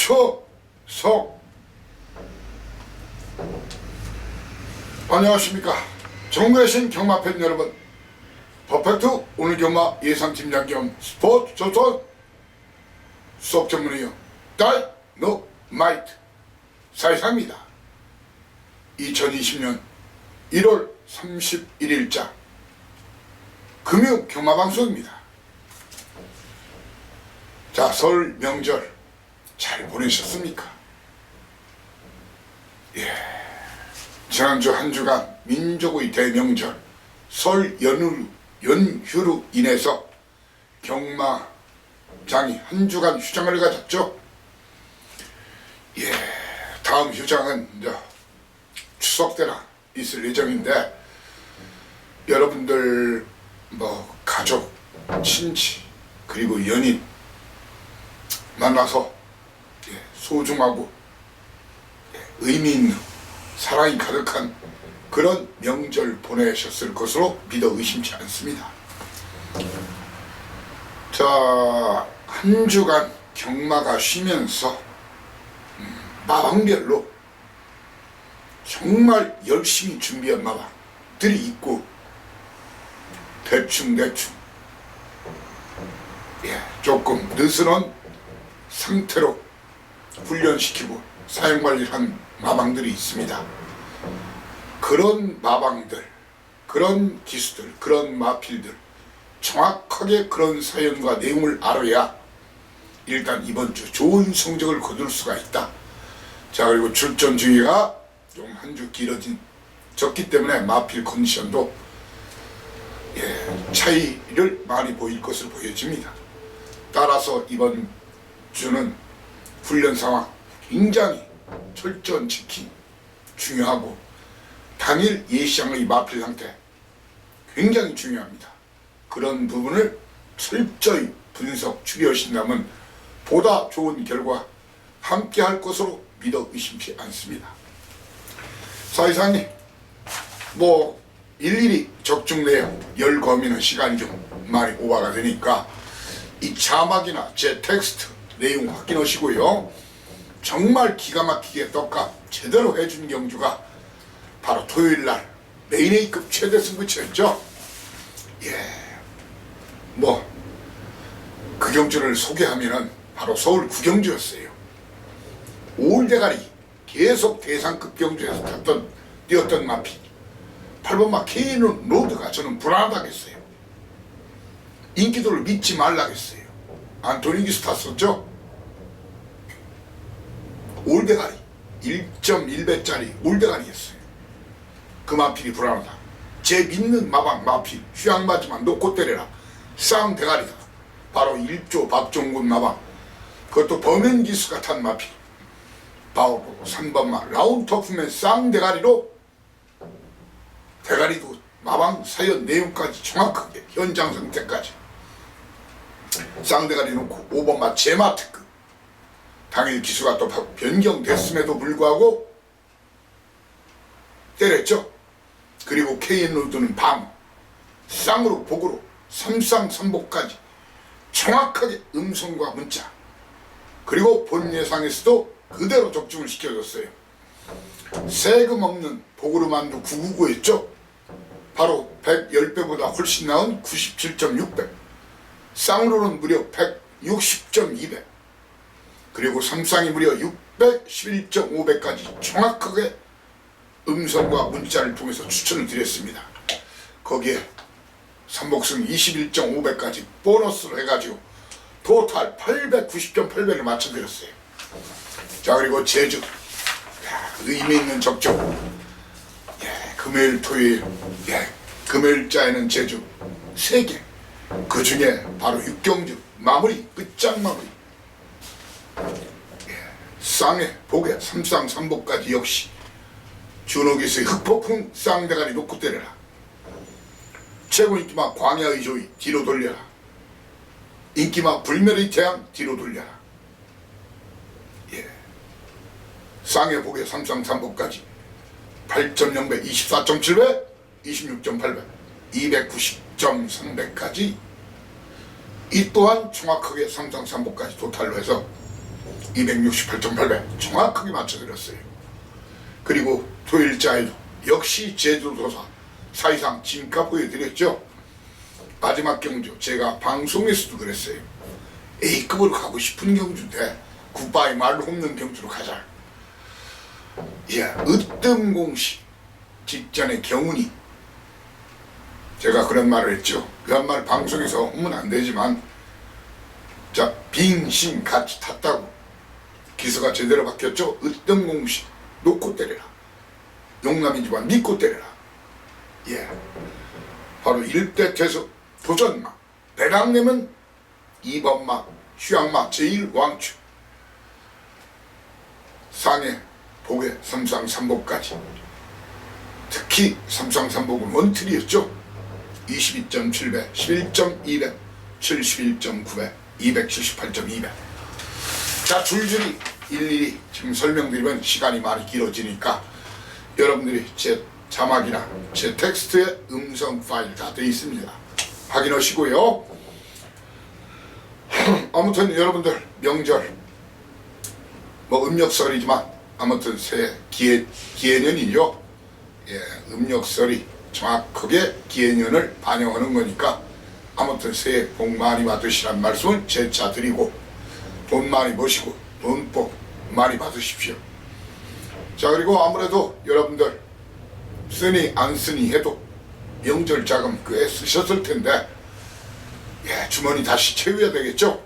추석. 안녕하십니까. 전국에 계신 경마팬 여러분, 퍼펙트 오늘 경마 예상팀장 겸 스포츠 조선 수석 전문의요 다이너마이트 사이사입니다. 2020년 1월 31일자 금요 경마방송입니다. 자, 설 명절 잘 보내셨습니까? 예, 지난주 한 주간 민족의 대명절 설 연휴로 인해서 경마장이 한 주간 휴장을 가졌죠. 예, 다음 휴장은 이제 추석 때나 있을 예정인데, 여러분들 가족, 친지 그리고 연인 만나서 소중하고 의미 있는 사랑이 가득한 그런 명절 보내셨을 것으로 믿어 의심치 않습니다. 자, 한 주간 경마가 쉬면서 마방별로 정말 열심히 준비한 마방들이 있고, 대충 조금 느슨한 상태로 훈련시키고 사용관리를 한 마방들이 있습니다. 그런 마방들, 그런 기수들, 그런 마필들 정확하게 그런 사연과 내용을 알아야 일단 이번 주 좋은 성적을 거둘 수가 있다. 자, 그리고 출전 주기가 좀 한 주 길어졌기 때문에 마필 컨디션도 차이를 많이 보일 것으로 보여집니다. 따라서 이번 주는 훈련 상황 굉장히 철저한 지킴 중요하고, 당일 예시장의 마필 상태 굉장히 중요합니다. 그런 부분을 철저히 분석 추리하신다면 보다 좋은 결과 함께 할 것으로 믿어 의심치 않습니다. 사이사님, 일일이 적중 내용 열거하면 시간이 좀 많이 오버가 되니까 이 자막이나 제 텍스트 내용 확인하시고요. 정말 기가 막히게 떡값 제대로 해준 경주가 바로 토요일날 메인 A급 최대 승부처였죠. 그 경주를 소개하면은 바로 서울 구경주였어요. 올대가리 계속 대상급 경주에서 뛰었던 마피 8번마 케이는 로드가 저는 불안하다겠어요. 인기도를 믿지 말라겠어요. 안토니기스 탔었죠. 올대가리 1.1배짜리 올대가리였어요. 그 마필이 불안하다. 제 믿는 마필 휴양맞지만 놓고 때려라 쌍대가리다. 바로 1조 박종군 마방, 그것도 범행기수가 탄 마필 바로 3번마 라운터프맨 쌍대가리로 대가리도 마방 사연 내용까지 정확하게 현장 상태까지 쌍대가리 놓고 5번마 제마특급 당일 기수가 또 변경됐음에도 불구하고 때렸죠. 그리고 KN로드는 방 쌍으로 복으로 3쌍 3복까지 정확하게 음성과 문자, 그리고 본 예상에서도 그대로 적중을 시켜줬어요. 세금 없는 복으로 만두 999였죠. 바로 110배보다 훨씬 나은 97.6배, 쌍으로는 무려 160.2배, 그리고 3쌍이 무려 611.5배까지 정확하게 음성과 문자를 통해서 추천을 드렸습니다. 거기에 삼복승 21.5배까지 보너스로 해가지고 토탈 890.8배를 맞춰드렸어요. 자, 그리고 제주 의미 있는 적중 금요일 토요일 금요일자에는 제주 3개, 그 중에 바로 육경주 마무리 끝장 마무리 쌍에 복에 3쌍 3복까지 역시 준호기수의 흑폭풍 쌍대가리 놓고 때려라, 최고 인기마 광야의 조이 뒤로 돌려라, 인기마 불멸의 태양 뒤로 돌려라. 쌍의 복에 3쌍 3복까지 8.0배, 24.7배, 26.8배, 290.3배까지 이 또한 정확하게 3쌍 3복까지 토탈로 해서 268.8배 정확하게 맞춰드렸어요. 그리고 토일자에도 역시 제주도사 사실상 진가 보여드렸죠. 마지막 경주 제가 방송에서도 그랬어요. A급으로 가고 싶은 경주인데 굿바이 말 없는 경주로 가자. 예, 으뜸공시 직전에 경운이 제가 그런 말을 했죠. 그런 말 방송에서 하면 안 되지만 자 빙신 같이 탔다고 기사가 제대로 바뀌었죠. 으뜸공시 놓고 때려라. 용남이지만 믿고 때려라. 예, 바로 일대퇴수 도전마 배당내면 2번마 휴양마 제1왕추 상해 복에 삼상삼복까지 특히 삼상삼복은 원틀이었죠. 22.7배 11.2배 71.9배 278.2배 자 줄줄이 일일이 지금 설명드리면 시간이 많이 길어지니까 여러분들이 제 자막이나 제 텍스트에 음성 파일 다 되어 있습니다. 확인하시고요. 아무튼 여러분들 명절 뭐 음력설이지만 아무튼 새해 기해년이죠. 예, 음력설이 정확하게 기해년을 반영하는 거니까 아무튼 새해 복 많이 받으시란 말씀을 재차 드리고 돈 많이 버시고 돈복 많이 받으십시오. 자 그리고 아무래도 여러분들 쓰니 안 쓰니 해도 명절 자금 꽤 쓰셨을 텐데 예, 주머니 다시 채워야 되겠죠.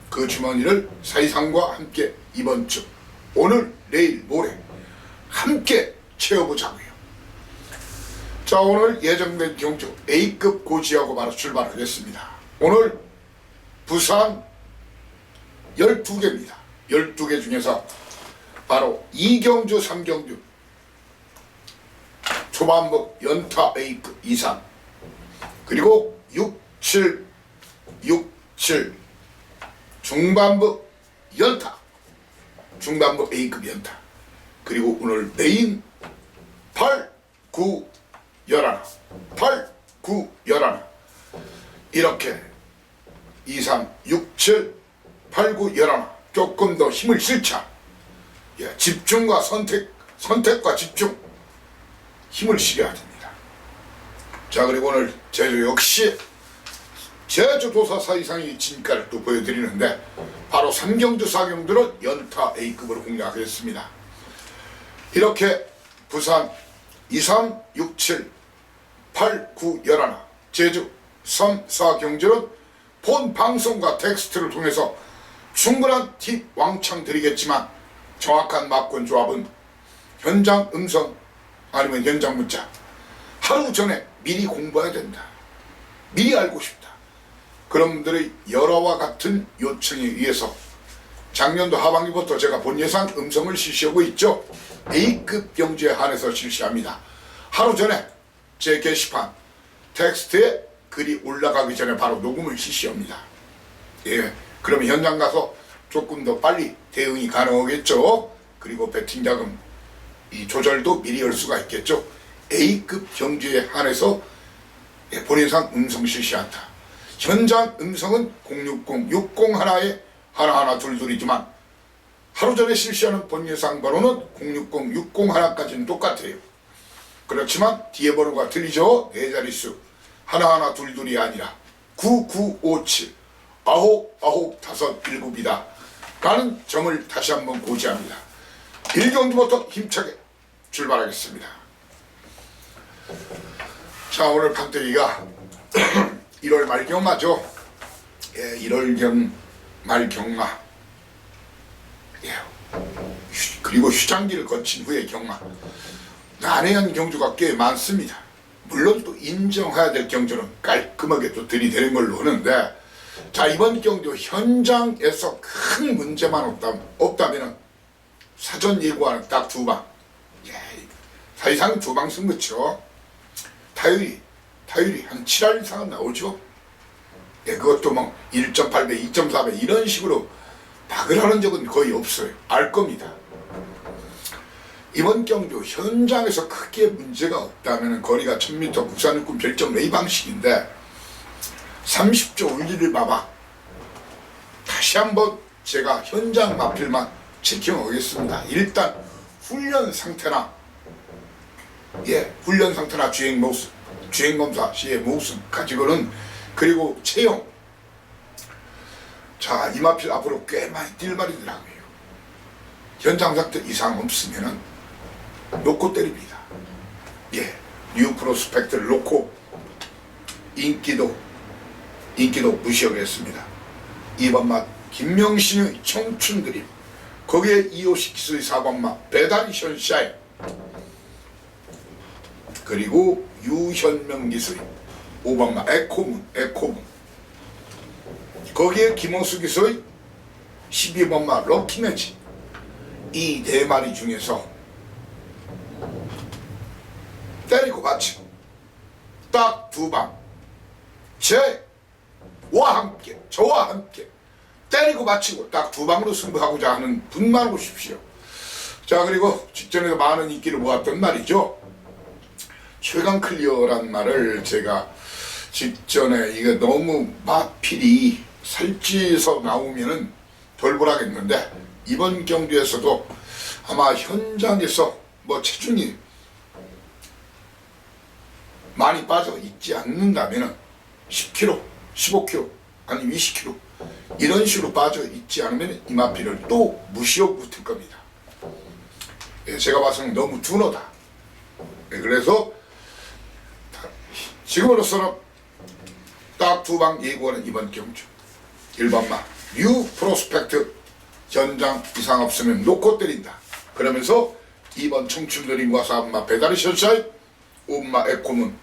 그 주머니를 사이상과 함께 이번 주 오늘 내일 모레 함께 채워보자고요. 자 오늘 예정된 경주 A급 고지하고 바로 출발하겠습니다. 오늘 부산 12개입니다. 12개 중에서 바로 2경주 3경주 초반부 연타 A급 2, 3 그리고 6, 7 중반부 연타 중반부 A급 연타 그리고 오늘 메인 8, 9, 11 8, 9, 11 이렇게 2, 3, 6, 7, 8, 9, 11 조금 더 힘을 실자 예, 집중과 선택과 집중 힘을 실어야 됩니다. 자 그리고 오늘 제주 역시 제주도사 사이상의 진가를 또 보여드리는데 바로 3경주 4경주는 연타 A급으로 공략하겠습니다. 이렇게 부산 2, 3, 6, 7, 8, 9, 11 제주 3, 4경주는 본 방송과 텍스트를 통해서 충분한 팁 왕창 드리겠지만 정확한 막권 조합은 현장 음성 아니면 현장 문자 하루 전에 미리 공부해야 된다. 미리 알고 싶다. 그런 분들의 여러와 같은 요청에 의해서 작년도 하반기부터 제가 본 예상 음성을 실시하고 있죠. A급 경주에 한해서 실시합니다. 하루 전에 제 게시판 텍스트에 글이 올라가기 전에 바로 녹음을 실시합니다. 예, 그러면 현장 가서 조금 더 빨리 대응이 가능하겠죠. 그리고 배팅 자금 이 조절도 미리 할 수가 있겠죠. A급 경주에 한해서 본인상 음성 실시한다. 현장 음성은 060, 60 하나에 하나하나 둘둘이지만 하루 전에 실시하는 본예상 번호는 060, 60 하나까지는 똑같아요. 그렇지만 뒤에 번호가 틀리죠. 네 자릿수 하나하나 둘둘이 아니라 9957 9957이다 라는 점을 다시 한번 고지합니다. 1경주부터 힘차게 출발하겠습니다. 자 오늘 판때기가 1월 말 경마죠. 예, 1월 말 경마. 예, 그리고 휴장기를 거친 후에 경마. 난해한 경주가 꽤 많습니다. 물론 또 인정해야 될 경주는 깔끔하게 또 들이대는 걸로 하는데 자 이번 경주 현장에서 큰 문제만 없다면 사전 예고하는 딱 2방. 예, 사실상 2방 승부죠. 타율이 한 7할 이상은 나오죠. 예, 그것도 뭐 1.8배, 2.4배 이런 식으로 박을 하는 적은 거의 없어요. 알 겁니다. 이번 경주 현장에서 크게 문제가 없다면 거리가 1000m 국산육군 별점 레이 방식인데 30조 올리를 봐봐. 다시 한번 제가 현장 마필만 체킹하겠습니다. 일단 훈련 상태나 훈련 상태나 주행 모습, 주행 검사 시의 모습 가지고는, 그리고 체형. 자, 이마필 앞으로 꽤 많이 뛸 말이더라고요. 현장 상태 이상 없으면은 놓고 때립니다. 뉴 프로스펙트를 놓고 인기도 무시하겠습니다. 2번 맛 김명신의 청춘 드림, 거기에 이호식 기수의 4번 맛 배다리 션샤인, 그리고 유현명 기수의 5번 맛 에코문, 거기에 김호수 기수의 12번 맛 럭키매치. 이 네 마리 중에서 때리고 받치고 딱 두 방, 저와 함께 때리고 받치고 딱 두 방으로 승부하고자 하는 분만 오십시오. 자, 그리고 직전에도 많은 인기를 모았던 말이죠. 최강 클리어란 말을 제가 직전에 이게 너무 마필이 살찌서 나오면은 돌보라겠는데, 이번 경기에서도 아마 현장에서 체중이 많이 빠져 있지 않는다면 10kg, 15kg, 아니 20kg 이런 식으로 빠져 있지 않으면 이마필을 또 무시하고 붙을 겁니다. 제가 봐서는 너무 둔하다. 그래서 지금으로서는 딱 두 방 예고하는 이번 경주 1번마 뉴 프로스펙트, 현장 이상 없으면 놓고 때린다. 그러면서 2번 청춘드림과 4번마 배다리 션샤인, 5번마 에코문,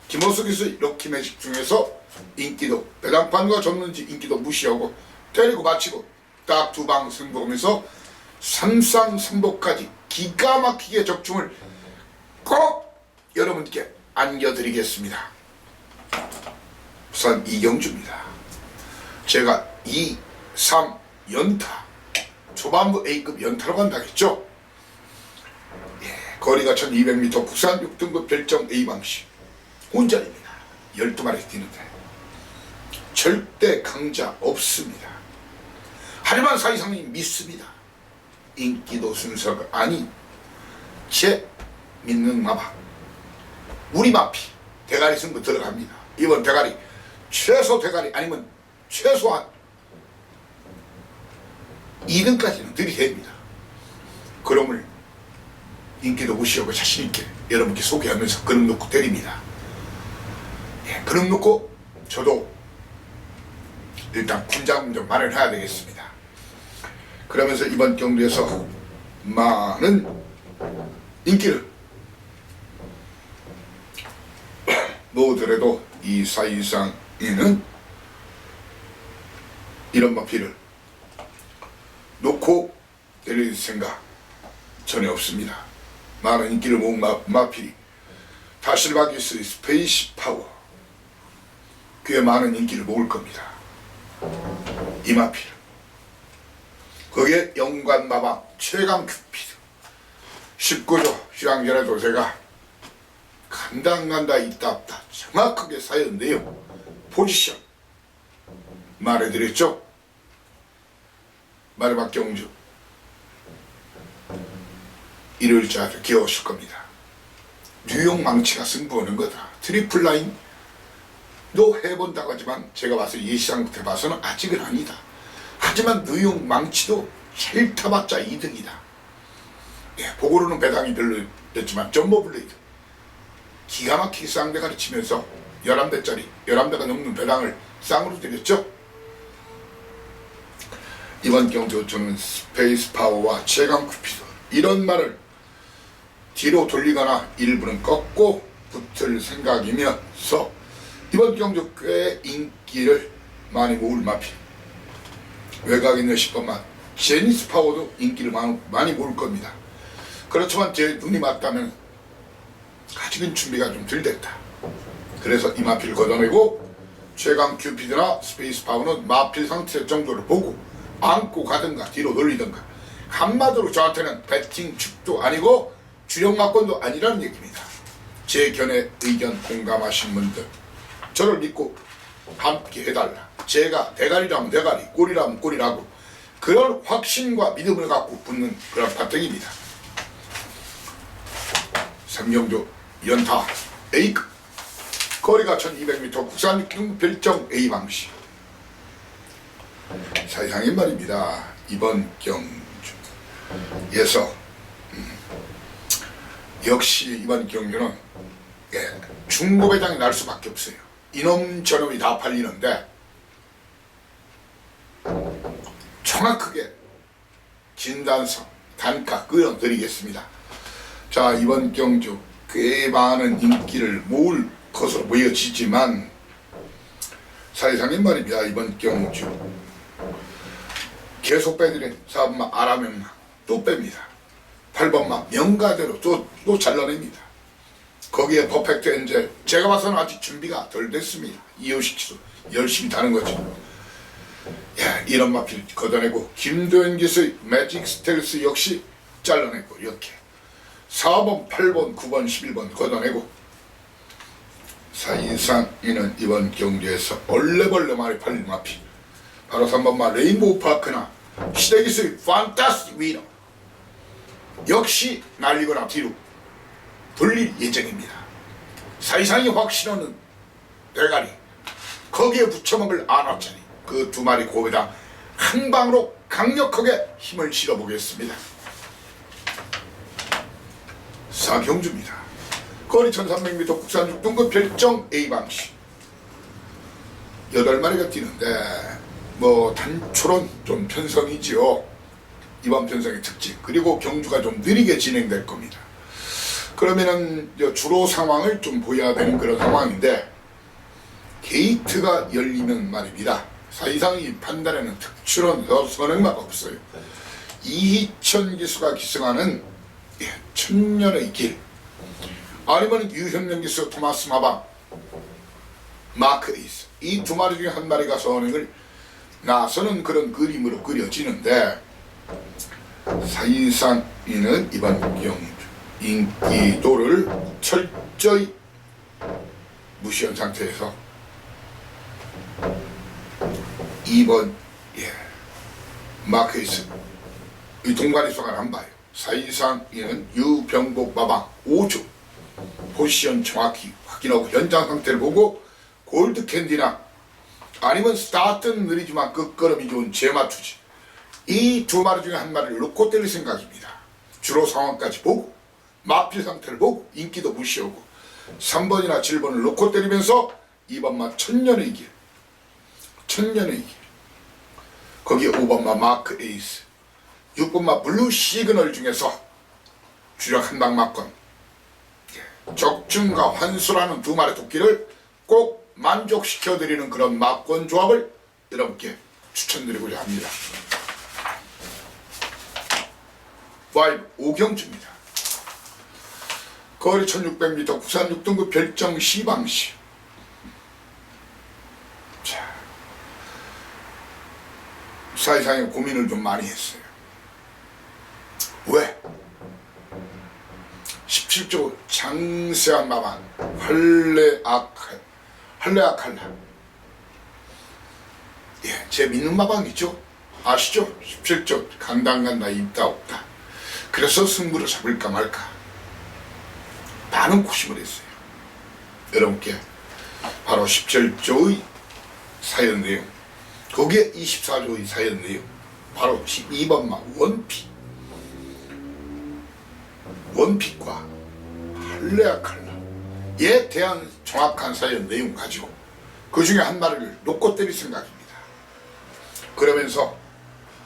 김호수 기수의 럭키매직 중에서 인기도, 배당판과 졌는지 인기도 무시하고 때리고 맞히고 딱 두 방 승부하면서 3상3복까지 기가 막히게 적중을 꼭 여러분께 안겨드리겠습니다. 우선 이경주입니다. 제가 2, 3 연타, 초반부 A급 연타로 간다겠죠. 거리가 1200m, 부산 6등급 별정 A방식 혼전입니다. 12마리 뛰는데 절대 강자 없습니다. 하지만 사이상님 믿습니다. 인기도 순서가 아닌 제 믿는 마마, 우리 마피 대가리 승부 들어갑니다. 이번 대가리 최소 대가리 아니면 최소한 2등까지는 들이댑니다. 그럼을 인기도 무시하고 자신있게 여러분께 소개하면서 그럼 놓고 때립니다. 그럼 놓고 저도 일단 군자금 좀 마련해야 되겠습니다. 그러면서 이번 경기에서 많은 인기를 모으더라도 이 사이상에는 이런 마피를 놓고 때릴 생각 전혀 없습니다. 많은 인기를 모은 마필이 다실바기스의 스페이스 파워, 꽤 많은 인기를 모을 겁니다. 이 마필, 거기에 영관마방 최강 큐피드 19조 휴양전에도 제가 간다 있다 없다 정확하게 사연 내용 포지션 말해드렸죠. 마지막 경주 일요일째 아주 귀여우실 겁니다. 뉴욕 망치가 승부하는 거다. 트리플 라인도 해본다고 하지만 제가 봐서 예시상부터 봐서는 아직은 아니다. 하지만 뉴욕 망치도 잘 타봤자 2등이다. 보고로는 배당이 별로였지만 점머블레이드 기가 막히게 쌍대가리 치면서 11대짜리 11대가 넘는 배당을 쌍으로 때렸죠. 이번 경주 저는 스페이스 파워와 최강 큐피드 이런 말을 뒤로 돌리거나 일부는 꺾고 붙을 생각이면서 이번 경주 꽤 인기를 많이 모을 마필, 외곽 있는 10번만 제니스 파워도 인기를 많이 모을 겁니다. 그렇지만 제 눈이 맞다면 아직은 준비가 좀 덜 됐다. 그래서 이 마필을 걷어내고 최강 큐피드나 스페이스 파워는 마필 상태 정도를 보고 안고 가든가 뒤로 돌리든가, 한마디로 저한테는 배팅 축도 아니고 주력마권도 아니라는 얘기입니다. 제 견해 의견 공감하신 분들 저를 믿고 함께 해달라. 제가 대가리라면 대가리, 꼬리라면 꼬리라고 그런 확신과 믿음을 갖고 붙는 그런 파등입니다. 삼경주 연타 A급, 거리가 1200m, 국산 육등 별정 A방식. 사실상인 말입니다. 이번 경주에서 역시 이번 경주는 중고배당이 날 수밖에 없어요. 이놈 저놈이 다 팔리는데 정확하게 진단서 단가 끌어드리겠습니다. 자, 이번 경주 꽤 많은 인기를 모을 것으로 보여지지만 사실상인 말입니다. 이번 경주 계속 빼드린 4번마 아라명마 또 뺍니다. 8번마 명가대로 또 잘라냅니다. 거기에 퍼펙트 엔젤, 제가 봐서는 아직 준비가 덜 됐습니다. 이호식 열심히 다는 거죠. 야, 이런 마필 걷어내고 김도현 기수의 매직 스텔스 역시 잘라내고 이렇게 4번, 8번, 9번, 11번 걷어내고 사실상에는 이번 경주에서 얼레벌레 많이 팔린 마필 바로 3번마 레인보우 파크나 시대기수의 판타스틱 위너 역시 날리거나 뒤로 돌릴 예정입니다. 사실상의 확신하는 대가리 거기에 붙여먹을 아나짜리 그 두 마리 고배당 한 방으로 강력하게 힘을 실어보겠습니다. 사경주입니다. 거리 1300m 국산 6등급 별정 A방식 8마리가 뛰는데 뭐 단초론 좀 편성이지요. 이번 편성의 특징 그리고 경주가 좀 느리게 진행될 겁니다. 그러면은 주로 상황을 좀 보여야 되는 그런 상황인데 게이트가 열리면 말입니다. 사실상 이 판단에는 특출한 선행마가 없어요. 이희천 기수가 기승하는 천년의 길 아니면 유현명 기수 토마스 마방 마크 에이스 이 두 마리 중에 한 마리가 선행을 나서는 그런 그림으로 그려지는데 사실상 이는 이번 경주 인기도를 철저히 무시한 상태에서 2번 마크에이스 이 동반의 수가 안 봐요. 사실상 이는 유병복 마방 5주 포지션 정확히 확인하고 현장 상태를 보고 골드 캔디나 아니면 스타트는 느리지만 끝걸음이 좋은 재맞추지 이 두 마리 중에 한 마리를 놓고 때릴 생각입니다. 주로 상황까지 보고 마필 상태를 보고 인기도 무시하고 3번이나 7번을 놓고 때리면서 2번마 천년의 길 거기에 5번마 마크 에이스 6번마 블루 시그널 중에서 주력 한방 막건 적중과 환수라는 두 마리 토끼를 꼭 만족시켜드리는 그런 막권 조합을 여러분께 추천드리고자 합니다. 5 오경주입니다. 거리 1600m 국산 6등급 별정 C방식. 자, 사실상에 고민을 좀 많이 했어요. 왜? 17조 장세한 마방 할레아칼라 제 믿는 마방이죠. 아시죠? 17조 간당간다 있다 없다. 그래서 승부를 잡을까 말까 많은 고심을 했어요. 여러분께 바로 17조의 사연 내용 거기에 24조의 사연 내용 바로 12번마 원픽과 할레아칼라에 대한 정확한 사연 내용 가지고 그 중에 한 마리를 놓고 때릴 생각입니다. 그러면서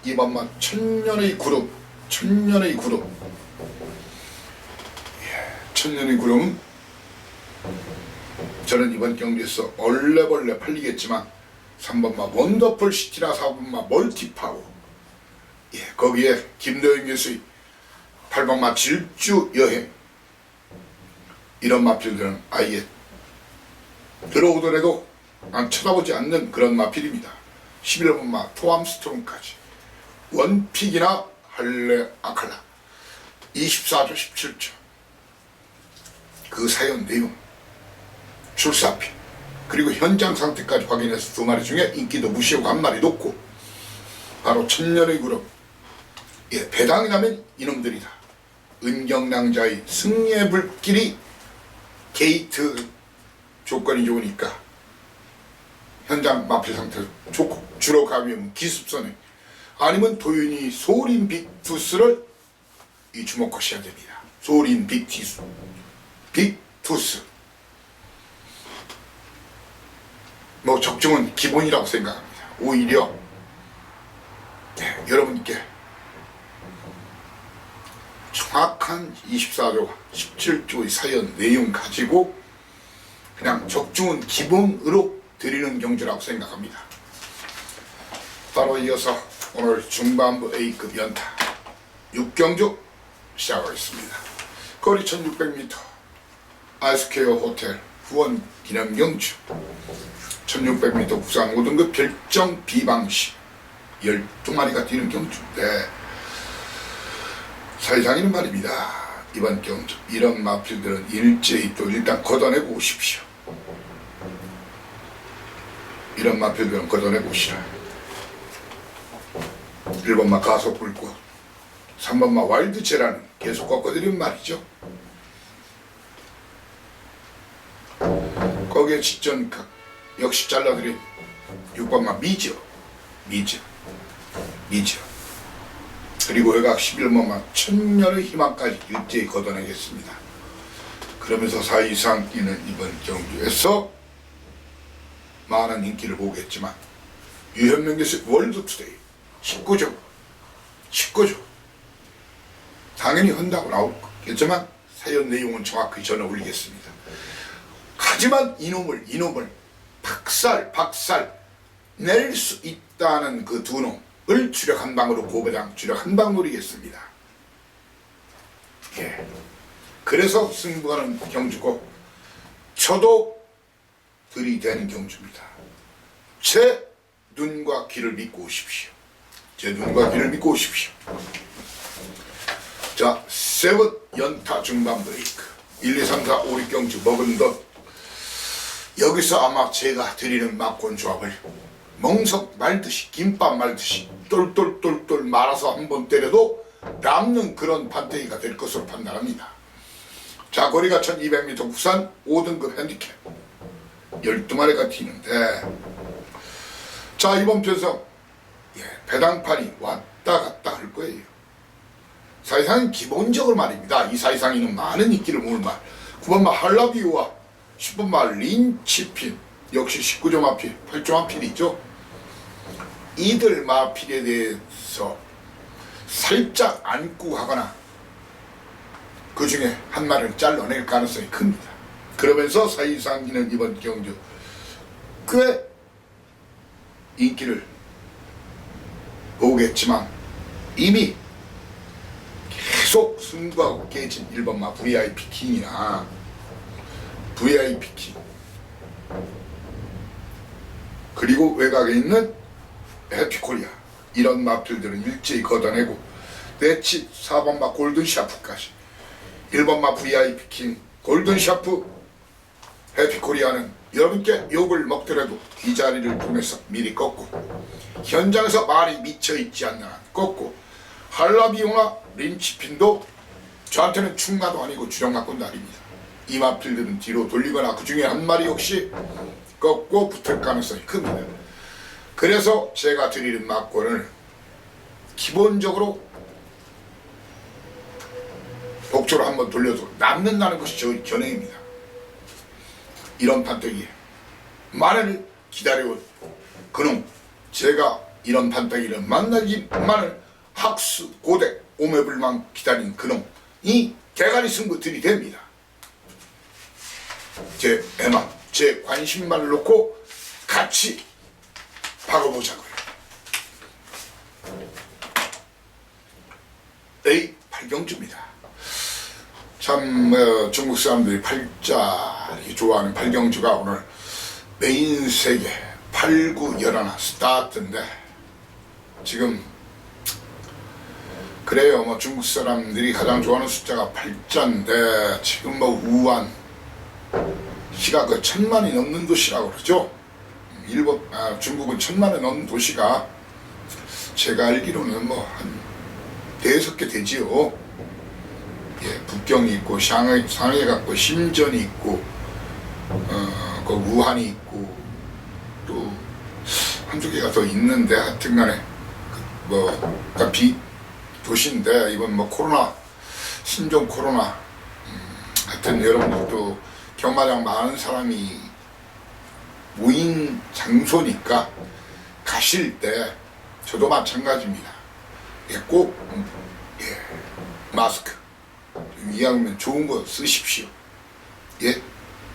이번만 천년의 구름은 저는 이번 경기에서 얼레벌레 팔리겠지만 3번마 원더풀 시티나 4번마 멀티파워 거기에 김도현 교수의 8번마 질주 여행 이런 마필들은 아예 들어오더라도 난 쳐다보지 않는 그런 마필입니다. 11번마 토암스톰까지 원픽이나 할레아칼라 24조 17조 그 사연 내용 출사표 그리고 현장 상태까지 확인해서 두 마리 중에 인기도 무시하고 한 마리 놓고 바로 바로 천년의 그룹. 예, 배당이라면 이놈들이다. 은경량자의 승리의 불길이 게이트 조건이 좋으니까 현장 마필 상태로 좋고, 주로 가면 기습선에 아니면 도윤이 소린 빅투스를 이 주목하셔야 됩니다. 소린 빅투스, 빅투스. 뭐 적중은 기본이라고 생각합니다. 오히려 네, 여러분께 정확한 24조와 17조의 사연 내용 가지고 그냥 적중은 기본으로 드리는 경주라고 생각합니다. 바로 이어서 오늘 중반부 A급 연타 6경주 시작하겠습니다. 거리 1600m 아이스케어 호텔 후원 기념 경주 1600m 부산 5등급 별정 비방시 12마리가 뛰는 경주. 네. 사회상에는 말입니다. 이번 경주 이런 마필들은 일제히 또 일단 걷어내고 오십시오. 이런 마필들은 걷어내고 오시라. 1번마 가속 불꽃, 3번마 와일드제라는 계속 꺾어드리는 말이죠. 거기에 직전각 역시 잘라드린 6번마 미저. 그리고 외곽 11번마 천년의 희망까지 일제히 걷어내겠습니다. 그러면서 사이상 뛰는 이번 경주에서 많은 인기를 보겠지만 유현명 교수 월드투데이 19조 당연히 한다고 나오겠지만 사연 내용은 정확히 전해 올리겠습니다. 하지만 이놈을 박살 낼 수 있다는 그 두 놈을 주력 한 방으로 고배당 주력 한 방 노리겠습니다. 예. 그래서 승부하는 경주고 저도 들이대는 경주입니다. 제 눈과 귀를 믿고 오십시오. 자, 세븐 연타 중반 브레이크 1, 2, 3, 4, 5, 6 경주 먹은 것. 여기서 아마 제가 드리는 막권 조합을 멍석 말듯이 김밥 말듯이 똘똘똘똘 말아서 한번 때려도 남는 그런 판때기가 될 것으로 판단합니다. 자, 거리가 1200m 부산 5등급 핸디캡 12마리가 튀는데, 자, 이번 편성 배당판이 왔다 갔다 할 거예요. 사이상은 기본적으로 말입니다. 이 사이상에는 많은 인기를 모을 말 9번마 할라비오와 10번마 린치핀, 역시 19조 마필 8조 마필이 있죠. 이들 마필에 대해서 살짝 안고 가거나 그 중에 한 마리를 잘라낼 가능성이 큽니다. 그러면서 사이상기는 이번 경주 꽤 인기를 보겠지만 이미 계속 승부하고 깨진 1번마 VIP 킹이나 VIP 킹, 그리고 외곽에 있는 해피코리아, 이런 마필들은 일제히 걷어내고 내치 4번마 골든샤프까지 1번마 VIP 킹, 골든샤프, 해피코리아는 여러분께 욕을 먹더라도 이 자리를 통해서 미리 꺾고 현장에서 말이 미쳐있지 않는 한 꺾고, 할라비오나 린치핀도 저한테는 충나도 아니고 주력막권도 아닙니다. 이 마필들은 뒤로 돌리거나 그 중에 한 마리 역시 꺾고 붙을 가능성이 큽니다. 그래서 제가 드리는 막권을 기본적으로 복조로 한번 돌려도 남는다는 것이 저의 견해입니다. 이런 판때기에 만을 기다려온 그놈, 제가 이런 판때기를 만나기만을 학수, 고대, 오매불망 기다린 그놈이 대가리 승부 들이댑니다. 제 애망, 제 관심만을 놓고 같이 박아보자고요. A 8경주입니다. 참 중국 사람들이 팔자를 좋아하는 8경주가 오늘 메인 세계 8, 9, 11 스타트인데, 지금 그래요. 뭐 중국 사람들이 가장 좋아하는 숫자가 8자인데 지금 뭐 우한 시가 그 1000만이 넘는 도시라고 그러죠. 중국은 1000만이 넘는 도시가 제가 알기로는 뭐 한 대여섯 개 되지요. 예, 북경이 있고 상해 갖고 심전이 있고 그 우한이 있고 또 한두 개가 더 있는데 하여튼간에 뭐 비 도시인데 이번 뭐 코로나 신종 코로나 하여튼 여러분들도 경마장 많은 사람이 모인 장소니까 가실 때 저도 마찬가지입니다. 예, 꼭 마스크 이왕이면 좋은 거 쓰십시오. 예,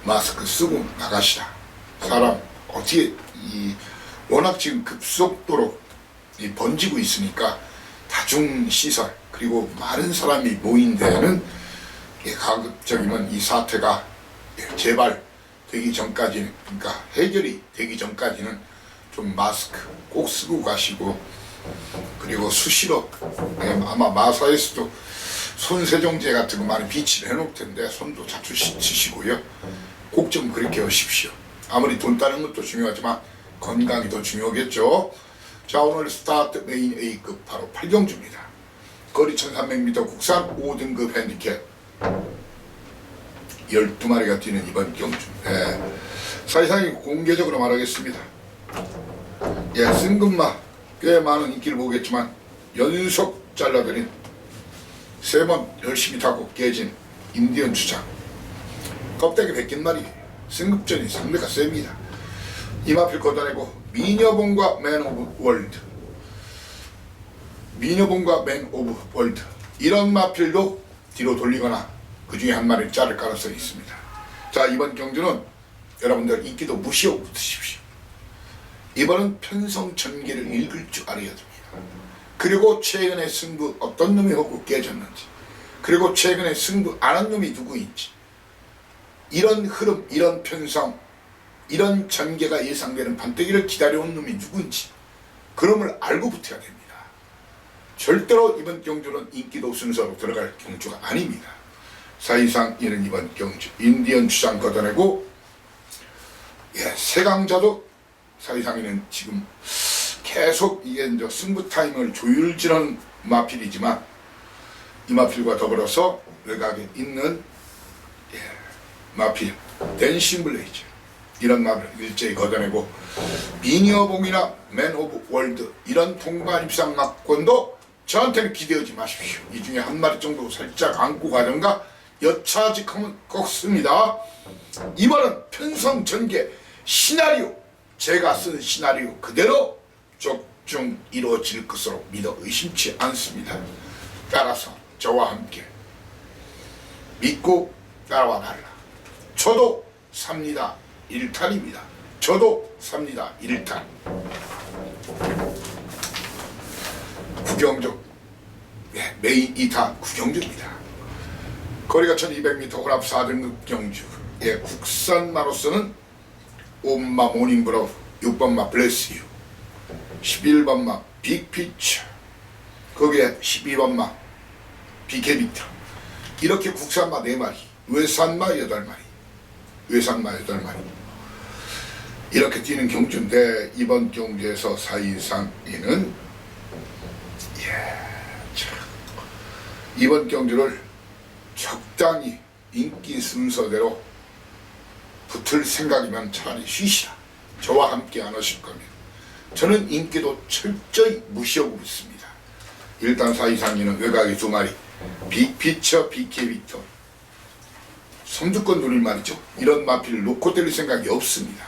마스크 쓰고 나가시라. 사람 어떻게 워낙 지금 급속도로 번지고 있으니까 다중시설 그리고 많은 사람이 모인 데는 가급적이면 이 사태가 재발되기 전까지는, 그러니까 해결이 되기 전까지는 좀 마스크 꼭 쓰고 가시고, 그리고 수시로 아마 마사에서도 손세정제 같은 거 많이 비치를 해놓을 텐데 손도 자주 씻으시고요. 꼭 좀 그렇게 하십시오. 아무리 돈 따는 것도 중요하지만 건강이 더 중요하겠죠. 자, 오늘 스타트 메인 A급 바로 8경주입니다. 거리 1300m 국산 5등급 핸디캡 12마리가 뛰는 이번 경주. 사실상 공개적으로 말하겠습니다. 승급마 꽤 많은 인기를 보겠지만 연속 잘라드린 3번 열심히 타고 깨진 인디언 주장 껍데기 벗긴 말이 승급전이 상대가 셉니다. 이마필 걷어내고 미녀봉과 맨 오브 월드, 미녀봉과 맨 오브 월드 이런 마필도 뒤로 돌리거나 그 중에 한 마리를 자를 가능성이 있습니다. 자, 이번 경주는 여러분들 인기도 무시하고 붙으십시오. 이번은 편성전개를 읽을 줄 알아야 됩니다. 그리고 최근에 승부 어떤 놈이 하고 깨졌는지, 그리고 최근에 승부 안 한 놈이 누구인지, 이런 흐름, 이런 편성, 이런 전개가 예상되는 판때기를 기다려온 놈이 누군지 그럼을 알고 붙어야 됩니다. 절대로 이번 경주는 인기도 순서로 들어갈 경주가 아닙니다. 사실상 이는 이번 경주 인디언 주장 걷어내고 세강자도 사실상에는 지금 계속 이게 이제 승부 타임을 조율지는 마필이지만 이 마필과 더불어서 외곽에 있는 마필 댄싱블레이즈 이런 마필 일제히 걷어내고 미니어봉이나 맨 오브 월드 이런 동반 입상 막권도 저한테는 기대하지 마십시오. 이 중에 한 마리 정도 살짝 안고 가던가 여차직하면 꺾습니다. 이번은 편성 전개 시나리오, 제가 쓴 시나리오 그대로 적중 이루어질 것으로 믿어 의심치 않습니다. 따라서 저와 함께 믿고 따라와 달라. 저도 삽니다. 1탄입니다. 저도 삽니다. 1탄. 구경주 메인 2탄 구경주입니다. 거리가 1200m 혼합 4등급 경주. 국산마로서는 5번마 모닝브로우, 6번마 블레스유, 11번마 빅피처, 거기에 12번마 비케비터, 이렇게 국산마 4마리, 외산마 8마리, 외산마 8마리 이렇게 뛰는 경주인데, 이번 경주에서 사실상 이는 이번 경주를 적당히 인기 순서대로 붙을 생각이면 차라리 쉬시라. 저와 함께 안 하실 거면 저는 인기도 철저히 무시하고 있습니다. 일단 사이상이는 외곽의 2마리 빅피처, 비케비터 선두권 노릴 말이죠. 이런 마필을 놓고 때릴 생각이 없습니다.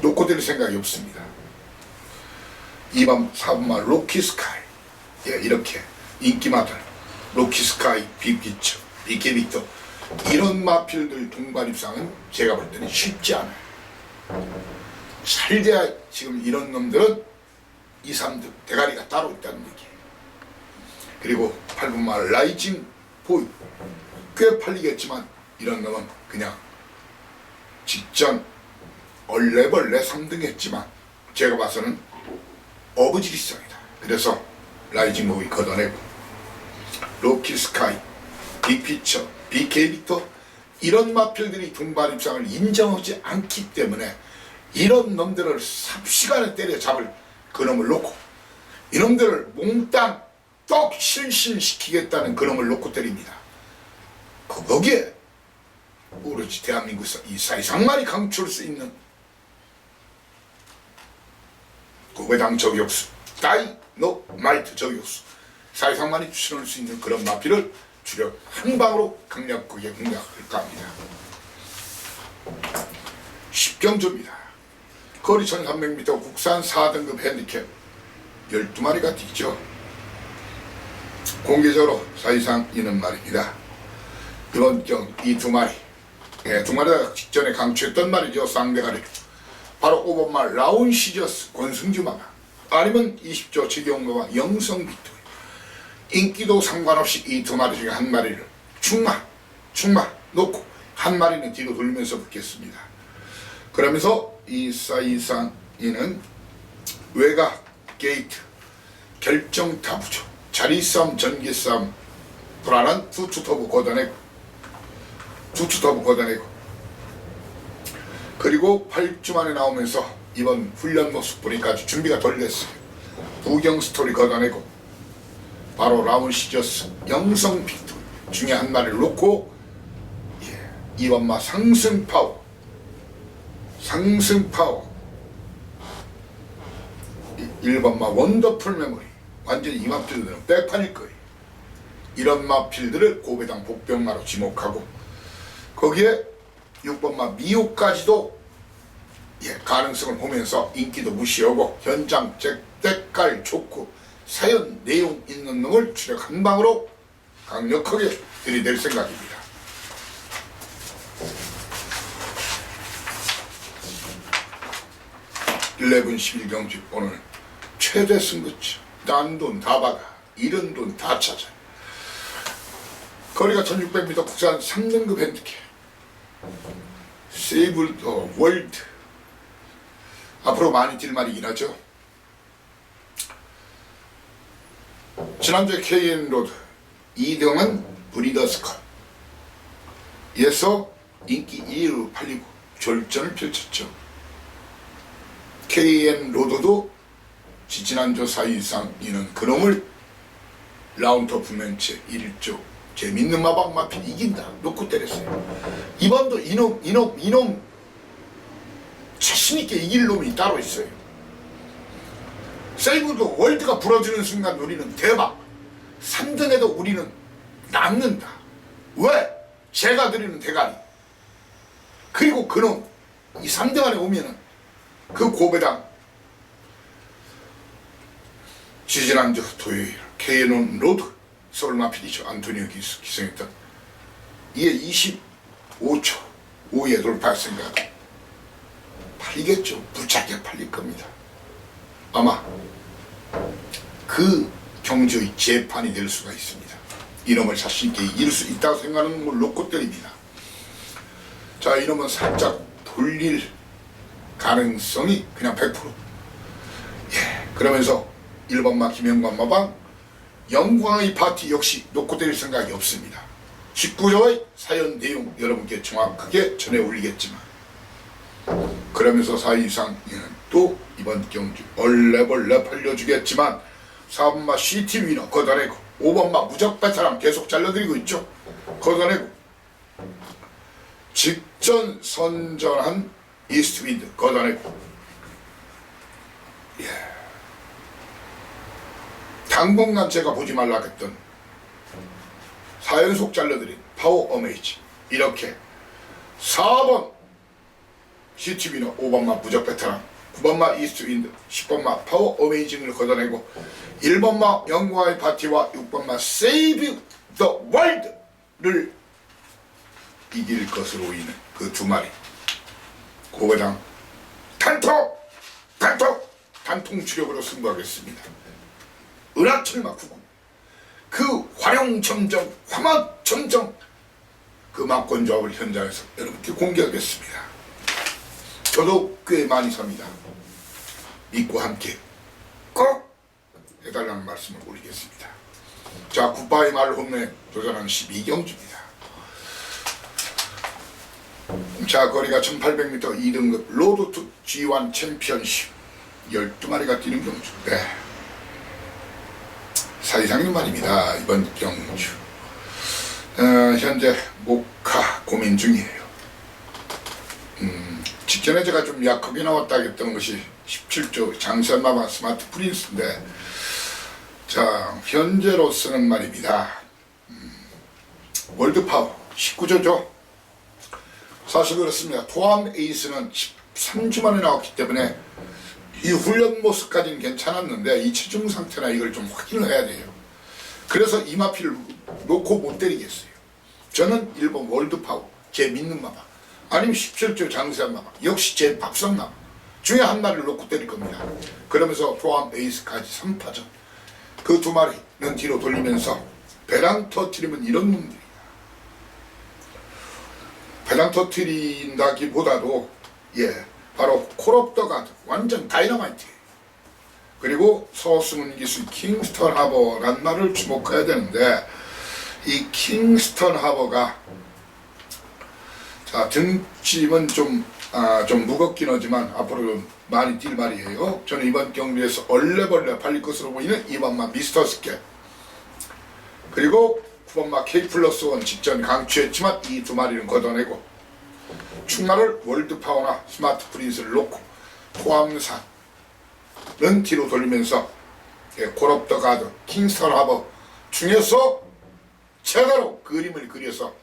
놓고 때릴 생각이 없습니다. 2번 4번마 로키스카이, 이렇게 인기마들 로키스카이, 빅피처, 비케비터 이런 마필들 동반 입상은 제가 볼 때는 쉽지 않아요. 잘 돼야 지금 이런 놈들은 2, 3등 대가리가 따로 있다는 얘기예요. 그리고 8번마 라이징 보이 꽤 팔리겠지만 이런 놈은 그냥 직전 얼레벌레 3등 했지만 제가 봐서는 어부지리성이다. 그래서 라이징 보이 걷어내고 로키스카이, 빅피처, 비케비터 이런 마필들이 동반 입상을 인정하지 않기 때문에 이런 놈들을 삽시간에 때려잡을 그놈을 놓고 이놈들을 몽땅 떡 실신시키겠다는 그놈을 놓고 때립니다. 거기에 오로지 대한민국에서 이 사이상만이 강추할 수 있는 고배당 저격수, 다이너마이트 저격수, 사이상만이 추천할 수 있는 그런 마피를 주력 한 방으로 강력하게 공략할까 합니다. 10경주입니다. 거리 1300m 국산 4등급 핸디캡 12마리가 뛰죠. 공개적으로 사이상 이는 말입니다. 이번 경 이 두 마리, 두 마리가 직전에 강추했던 말이죠. 쌍대가리. 바로 5번말 라운시저스 권승주마가, 아니면 20조 최경마와 영성비토. 인기도 상관없이 이 두 마리 중에 한 마리를 충마 놓고 한 마리는 뒤로 돌면서 붙겠습니다. 그러면서 이 사이상 이는 외곽 게이트 결정 타부죠. 자리싸움 전기싸움 불안한 투투터브 걷어내고 그리고 8주 만에 나오면서 이번 훈련 모습 보니까 아주 준비가 덜 됐어요. 부경 스토리 걷어내고 바로 라운시저스 영성 빅토리 중에 한 마리를 놓고, 이번마 상승파워 1번마 원더풀 메모리, 완전히 이 마필들은 백판일 거예요. 이런 마필들을 고배당 복병마로 지목하고, 거기에 6번마 미호까지도 가능성을 보면서 인기도 무시하고 현장 색깔 좋고 사연 내용 있는 놈을 추력 한 방으로 강력하게 들이댈 생각입니다. (11) 11경주 오늘 최대 승부처. 딴 돈 다 박아, 잃은 돈 다 찾아. 거리가 1600m 국산 3등급 핸디캡 세이블 더 월드. 앞으로 많이 뛸 말이긴 하죠. 지난주에 KN로드 2등은 브리더스컵 에서 인기 2위로 팔리고 졸전을 펼쳤죠. KN로드도 지지난주 사이상 이는 그놈을 라운드오프 멘체 1조 재밌는 마방 마필 이긴다 놓고 때렸어요. 이번도 이놈 자신있게 이길 놈이 따로 있어요. 세이브도 월드가 부러지는 순간 우리는 대박, 3등에도 우리는 남는다. 왜? 제가 드리는 대가리. 그리고 그놈 이 3등 안에 오면은 그 고배당 지지난주 토요일 KN 로드 서울마필이죠. 안토니오 기승했던 이에 25초 5위에 돌파했으니까 팔리겠죠. 부차게 팔릴 겁니다. 아마 그 경주의 재판이 될 수가 있습니다. 이놈을 자신있게 이길 수 있다고 생각하는 걸 놓고 때립니다. 자, 이놈은 살짝 돌릴 가능성이 그냥 100%. 그러면서 1번마 김영관 마방 영광의 파티 역시 놓고 때릴 생각이 없습니다. 19조의 사연 내용 여러분께 정확하게 전해 올리겠지만, 그러면서 사이상 또 이번 경주 얼레벌레 팔려주겠지만 4번마 CT 위너 걷어내고 5번마 무적 베테랑 계속 잘라드리고 있죠. 걷어내고 직전 선전한 이스트윈드 걷어내고, 당분간 제가 보지 말라 했던 4연속 잘라드린 파워 어메이지, 이렇게 4번 CTV너 5번마 무적 베테랑, 9번마 이스트윈드, 10번마 파워 어메이징을 걷어내고 1번마 영광의 파티와 6번마 세이브 더 월드를 이길 것으로 보이는 그 두 마리 고배당 단통 추력으로 승부하겠습니다. 은하철마 9군 그 화룡점정 화마점정 그 막권 조합을 현장에서 여러분께 공개하겠습니다. 저도 꽤 많이 삽니다. 믿고 함께 꼭 해달라는 말씀을 올리겠습니다. 자, 굿바이 말 홈런에 도전하는 12경주입니다. 자, 거리가 1800m 2등급 로드 투 G1 챔피언십 12마리가 뛰는 경주. 사이상님 말입니다. 이번 경주 현재 목화 고민 중이에요. 직전에 제가 좀 약하게 나왔다 했던 것이 17조 장세마마 스마트 프린스인데, 자 현재로서는 말입니다. 월드파워 19조죠. 사실 그렇습니다. 토암 에이스는 13주 만에 나왔기 때문에 이 훈련 모습까지는 괜찮았는데 이 체중 상태나 이걸 좀 확인을 해야 돼요. 그래서 이 마피를 놓고 못 때리겠어요. 저는 1번 월드파워, 제 믿는 마마, 아니면 17조 장세한 마마, 역시 제 밥상 마마 중에 한 마리를 놓고 때릴 겁니다. 그러면서 토암 에이스까지 3파전, 그 두 마리는 뒤로 돌리면서 배랑 터트리면 이런 놈들이, 배랑 터트린다기보다도 바로 콜옵더 가드, 완전 다이너마이트. 그리고 서스문 기술 킹스턴 하버란 말을 주목해야 되는데, 이 킹스턴 하버가 자 등짐은 좀 무겁긴 하지만 앞으로 많이 뛸 말이에요. 저는 이번 경기에서 얼레벌레 팔릴 것으로 보이는 2번마 미스터 스케, 그리고 9번마 K 플러스 1 직전 강추했지만 이 두 마리는 걷어내고 충마를 월드파워나 스마트 프린스를 놓고 포함산은 뒤로 돌리면서 콜옵더 가드, 킹스턴 하버 중에서 제대로 그림을 그려서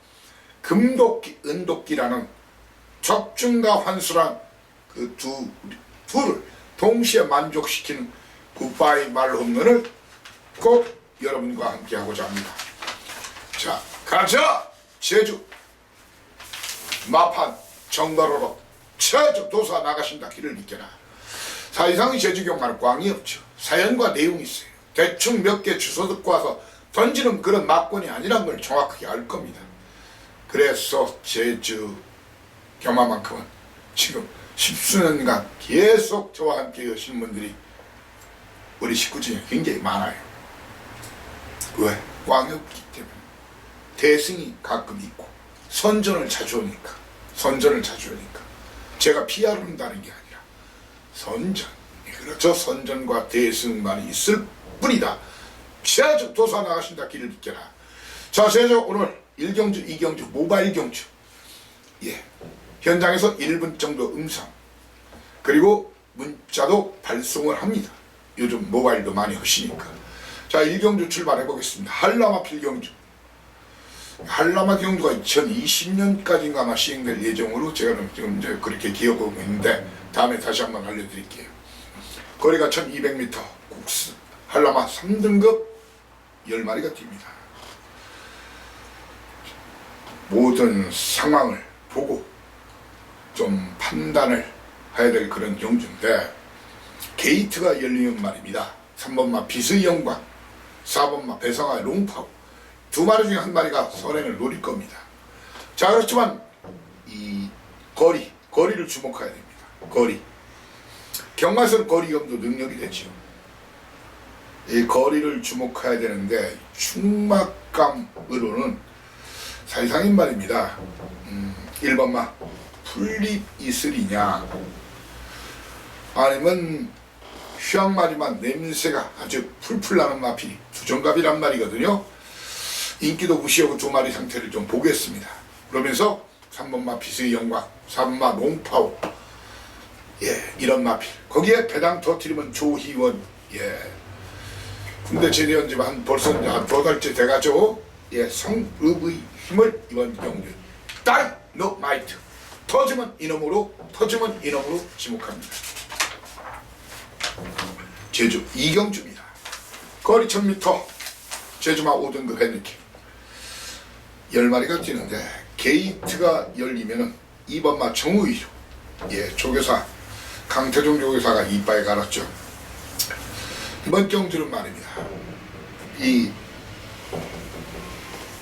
금도끼, 은도끼라는 적중과 환수란 그 둘을 동시에 만족시키는 굿바이 말 홈런을 꼭 여러분과 함께 하고자 합니다. 자, 가자! 제주 마판 정가로로 제주 도사 나가신다. 길을 비켜라. 사이상의 제주 경마는 꽝이 없죠. 사연과 내용이 있어요. 대충 몇 개 주워 듣고 와서 던지는 그런 막권이 아니란 걸 정확하게 알 겁니다. 그래서 제주 경마만큼은 지금 십수년간 계속 저와 함께 하신 분들이 우리 식구 중에 굉장히 많아요. 왜? 꽝이 없기 때문에. 대승이 가끔 있고 선전을 자주 오니까, 제가 PR을 한다는 게 아니라 선전, 그렇죠. 선전과 대승만이 있을 뿐이다. 제주 도사 나가신다. 길을 비켜라. 자, 제주 오늘 1경주, 2경주 모바일 경주, 현장에서 1분 정도 음성, 그리고 문자도 발송을 합니다. 요즘 모바일도 많이 하시니까. 자, 1경주 출발해 보겠습니다. 한라마 필경주. 한라마 경주가 2020년까지인가 아마 시행될 예정으로 제가 지금 이제 그렇게 기억하고 있는데, 다음에 다시 한번 알려드릴게요. 거리가 1200m, 국수 한라마 3등급 10마리가 뜁니다. 모든 상황을 보고 좀 판단을 해야 될 그런 경주인데, 게이트가 열리는 말입니다. 3번마 비스의 영광, 4번마 배성아의 롱파워, 두 마리 중에 한 마리가 선행을 노릴 겁니다. 자, 그렇지만 이 거리를 주목해야 됩니다. 경마에서는 거리 검도 능력이 되죠. 이 거리를 주목해야 되는데, 충막감으로는 사이상인 말입니다. 1번마 풀립 이슬이냐, 아니면 휘황마리만 냄새가 아주 풀풀 나는 마필이 두정갑이란 말이거든요. 인기도 무시하고 두 마리 상태를 좀 보겠습니다. 그러면서 3번마 비스의 영광, 4번마 롱파워, 이런 마필, 거기에 배당 터트리면 조희원, 군대 제대한 지 벌써 한 2달째 돼가죠. 성읍의 힘을 이번 경주 다이너마이트, 터지면 이놈으로 지목합니다. 제주 2경주입니다. 거리 1000m, 제주마 5등급 해느낌 10마리가 뛰는데, 게이트가 열리면은 2번마 정우이죠. 조교사 강태종 조교사가 이빨 갈았죠. 이번 경주는 말입니다. 이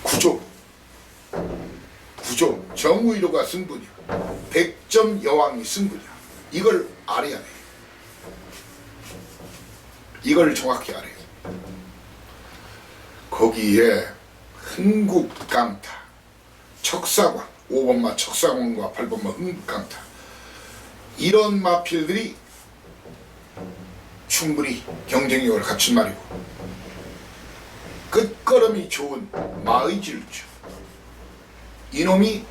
구조 정우이로가 승부냐, 100점 여왕이 승부냐, 이걸 알아야 돼. 이걸 정확히 알아야 돼. 거기에 흥국강타, 척사광, 5번마 척사광과 8번마 흥국강타, 이런 마필들이 충분히 경쟁력을 갖춘 말이고, 끝걸음이 좋은 마의질주. 이놈이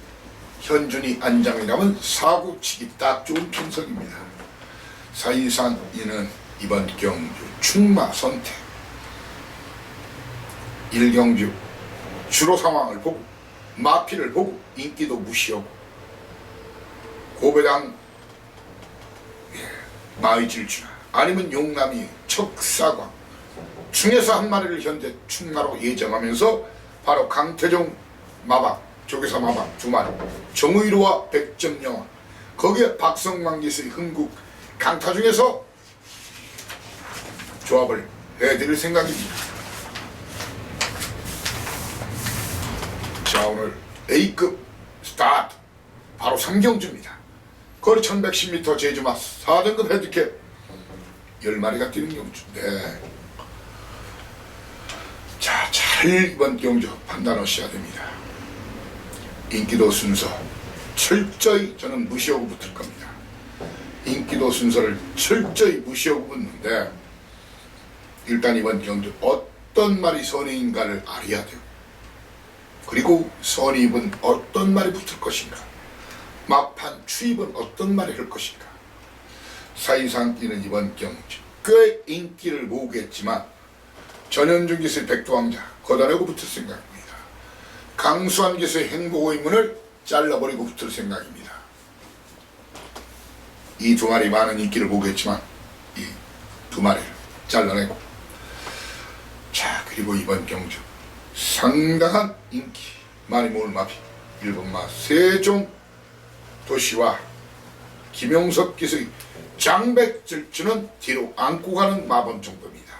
현준이 안장이라면 사고치기 딱 좋은 편성입니다. 사실상 이는 이번 경주 충마 선택 일경주 주로 상황을 보고 마피를 보고 인기도 무시하고 고배당 마의질주나 아니면 용남이 척사광 중에서 한 마리를 현재 충마로 예정하면서 바로 강태종 마박 조계사 마박 두 마리 정의로와 백점영화 거기에 박성광기수의 흥국 강타 중에서 조합을 해드릴 생각입니다. 자, 오늘 A급 스타트 바로 삼경주입니다. 거리 1110m 제주마 4등급 헤드캡 10마리가 뛰는 경주. 네. 자, 잘 이번 경주 판단하셔야 됩니다. 인기도 순서 철저히 저는 무시하고 붙을 겁니다. 인기도 순서를 철저히 무시하고 붙는데 일단 이번 경주 어떤 말이 선의인가를 알아야 돼요. 그리고 선입은 어떤 말이 붙을 것인가, 막판 추입은 어떤 말이 할 것인가. 사이상 뛰는 이번 경주 꽤 인기를 모으겠지만 전현중 기수의 백두왕자 걷어내고 붙을 생각입니다. 강수환 기수의 행보고인문을 잘라버리고 붙을 생각입니다. 이 두 마리 많은 인기를 모으겠지만 이 두 마리를 잘라내고, 자, 그리고 이번 경주 상당한 인기 많이 모을 마비 1번마 세종 도시와 김용석 기수의 장백질주는 뒤로 안고 가는 마번 정도입니다.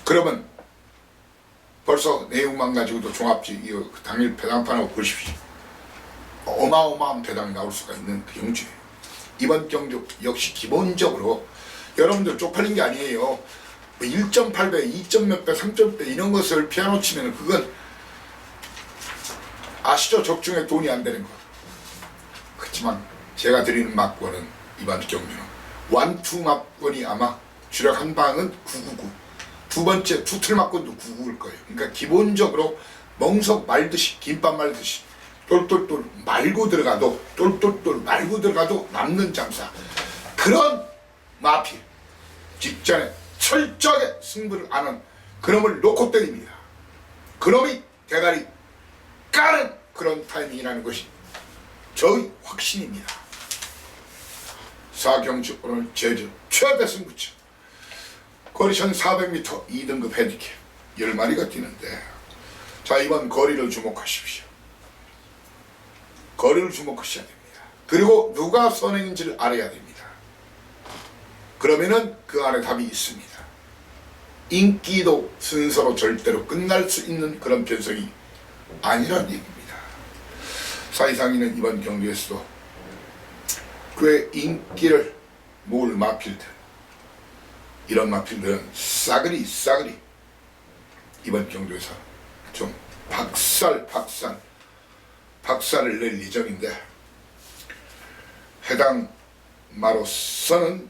그러면 벌써 내용만 가지고도 종합지 이거 당일 배당판하고 보십시오. 어마어마한 배당이 나올 수가 있는 그 경주예요. 이번 경주 역시 기본적으로 여러분들 쪽팔린 게 아니에요. 1.8배, 2. 몇 배, 3.배 이런 것을 피아노 치면 그건 아시죠? 적중에 돈이 안 되는 거. 그렇지만 제가 드리는 막권은 이번 경주는 완투 막권이 아마 주력 한 방은 999, 두 번째 투틀 막권도 999일 거예요. 그러니까 기본적으로 멍석 말듯이 김밥 말듯이 똘똘똘 말고 들어가도 똘똘똘 말고 들어가도 남는 장사, 그런 마피 직전에 철저하게 승부를 아는 그놈을 놓고 때립니다. 그놈이 대가리 까는 그런 타이밍이라는 것이 저의 확신입니다. 사경주 오늘 제주 최대 승부처 거리 1400m 2등급 헤디캡 10마리가 뛰는데, 자, 이번 거리를 주목하십시오. 거리를 주목하셔야 됩니다. 그리고 누가 선행인지를 알아야 됩니다. 그러면은 그 안에 답이 있습니다. 인기도 순서로 절대로 끝날 수 있는 그런 편성이 아니란 얘기입니다. 사이상이는 이번 경기에서도 꽤 인기를 모을 마필들, 이런 마필들은 싸그리 이번 경주에서 좀 박살을 낼 예정인데, 해당 마로서는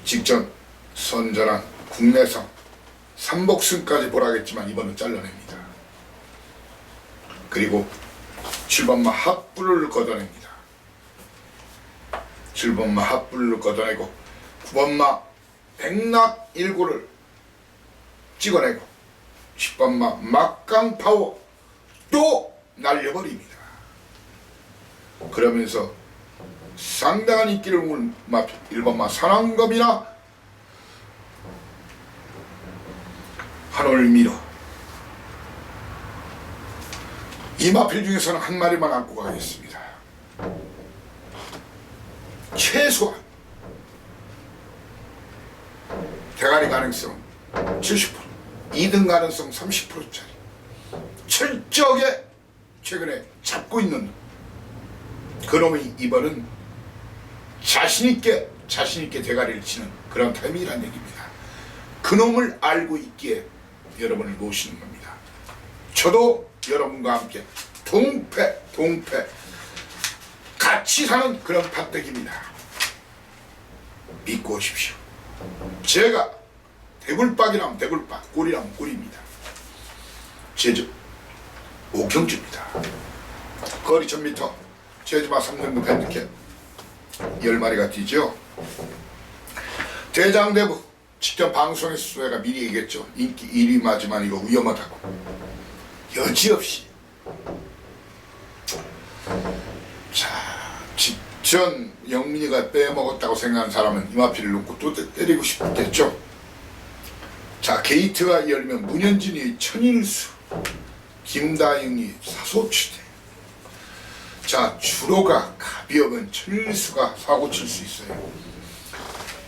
직전 선전한 국내성 삼복승까지 보라겠지만 이번은 잘라냅니다. 그리고 7번마 합불을 걷어냅니다. 7번마 합불을 걷어내고 9번마 백낙 1구를 찍어내고 10번마 막강파워 또 날려버립니다. 그러면서 상당한 인기를 모은 마필 1번마 산왕검이나 한올미로, 이 마필 중에서는 한 마리만 안고 가겠습니다. 최소한 대가리 가능성 70%, 2등 가능성 30%짜리 철저하게 최근에 잡고 있는 그놈이 이번은 자신있게 대가리를 치는 그런 타이밍이란 얘기입니다. 그놈을 알고 있기에 여러분을 모시는 겁니다. 저도 여러분과 함께 동패 같이 사는 그런 판때기입니다. 믿고 오십시오. 제가 대굴박이라면 대굴박, 꿀이라면 꿀입니다. 제주 오경주입니다. 거리 1000m, 제주마 3등급 핸드캡 10마리가 뛰죠. 대장대부 직접 방송에서 내가 미리 얘기했죠. 인기 1위 맞지만 이거 위험하다고. 여지없이 자, 직전 영민이가 빼먹었다고 생각하는 사람은 이마피를 놓고 또 때리고 싶겠죠. 자, 게이트가 열면 문현진이 천일수, 김다영이 사소추대. 자, 주로가 가벼우면 천일수가 사고칠 수 있어요.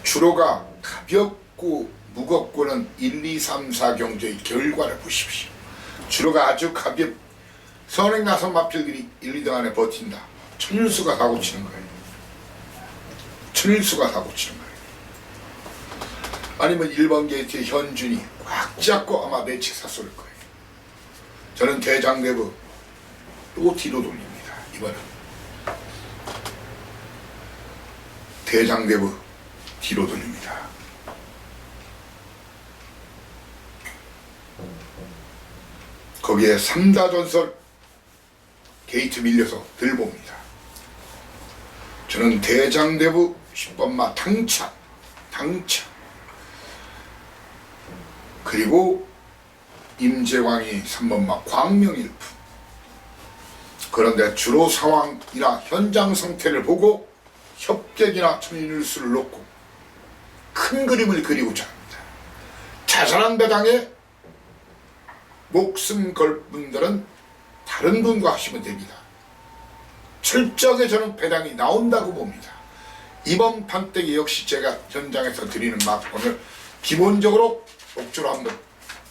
주로가 가볍고 무겁고는 1, 2, 3, 4 경주의 결과를 보십시오. 주로가 아주 선행 나선 마필들이 1, 2등 안에 버틴다. 천일수가 사고치는 거예요. 천일수가 사고치는 거예요. 아니면 1번 게이트의 현준이 꽉 잡고 아마 매치 샀을 거예요. 저는 대장대부 또 뒤로 돌립니다. 이번은 대장대부 뒤로 돌립니다. 거기에 3다전설 게이트 밀려서 들봅니다. 저는 대장대부 10번마 당찬 그리고 임재광이 3번마 광명일품. 그런데 주로 상황이나 현장 상태를 보고 협객이나 천일수를 놓고 큰 그림을 그리고자 합니다. 자잘한 배당에 목숨 걸 분들은 다른 분과 하시면 됩니다. 철저하게 저는 배당이 나온다고 봅니다. 이번 판때기 역시 제가 현장에서 드리는 막권을 기본적으로 옥주로 한번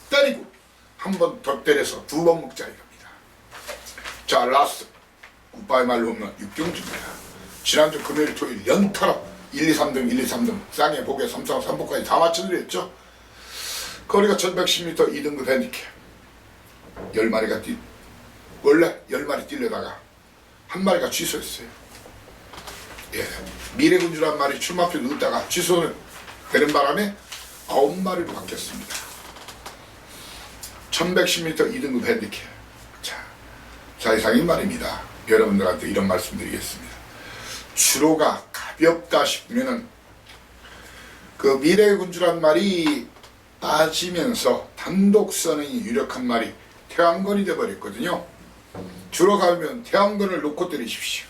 때리고 한 번 더 때려서 2번 먹자 이겁니다. 자, 라스트 굿바이 말로 홈런 육경주입니다. 지난주 금요일 토요일 연타로 1, 2, 3등 1, 2, 3등 쌍에 복에 3, 4, 3복까지 다 맞춰드렸죠. 거리가 1110m 2등급 핸디캡 10마리가 원래 10마리 뛰려다가 한 마리가 취소했어요. 예, 미래군주란 말이 출마표 넣었다가 취소는 되는 바람에 9마리로 바뀌었습니다. 1110m 2등급 핸디캡. 자, 사이상인 말입니다. 여러분들한테 이런 말씀 드리겠습니다. 주로가 가볍다 싶으면은 그 미래군주란 말이 빠지면서 단독선이 유력한 말이 태왕건이 되어버렸거든요. 주로 가면 태왕건을 놓고 때리십시오.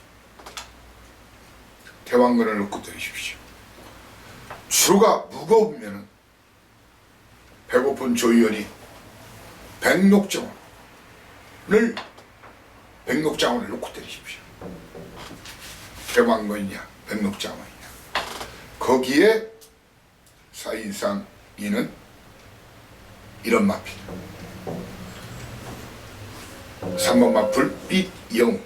태왕건을 놓고 때리십시오. 주로가 무거우면 배고픈 조의원이 백록장원을 놓고 때리십시오. 태왕건이냐 백록장원이냐. 거기에 사인상이는 이런 마필 3번마 불빛영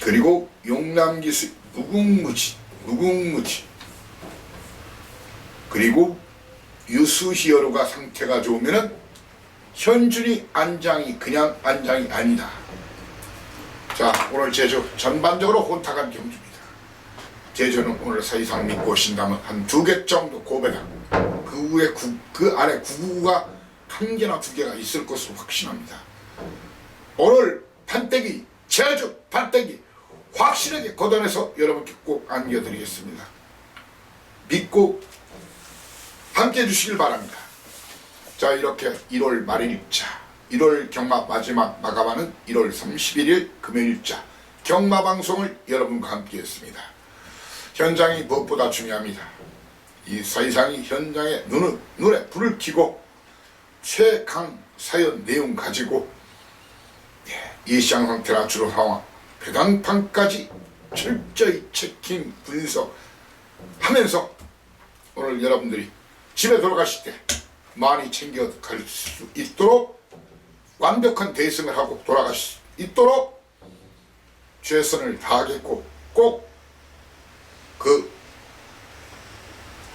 그리고 용남기수 무궁무지 그리고 유수히어로가 상태가 좋으면은 현준이 안장이 그냥 안장이 아니다. 자, 오늘 제주 전반적으로 혼탁한 경주입니다. 제주는 오늘 사이상 믿고 오신다면 한 2개 정도 고배당 그 안에 9구가 1개나 2개가 있을 것으로 확신합니다. 오늘 판때기 제주 판때기 확실하게 걷어내서 여러분께 꼭 안겨드리겠습니다. 믿고 함께 해주시길 바랍니다. 자, 이렇게 1월 말일자 1월 경마 마지막 마감하는 1월 31일 금요일자 경마 방송을 여러분과 함께 했습니다. 현장이 무엇보다 중요합니다. 이 사이상이 현장에 눈에 불을 켜고 최강 사연 내용 가지고 이 시장 상태나 주로 상황 배당판까지 철저히 체킹 분석하면서 오늘 여러분들이 집에 돌아가실 때 많이 챙겨 갈 수 있도록 완벽한 대승을 하고 돌아가실 수 있도록 최선을 다하겠고 꼭 그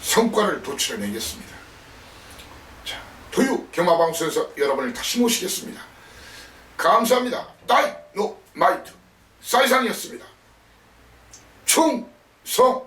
성과를 도출해내겠습니다. 자, 토요 경마방송에서 여러분을 다시 모시겠습니다. 감사합니다. 다이노마이트 사이상이었습니다. 충성! 성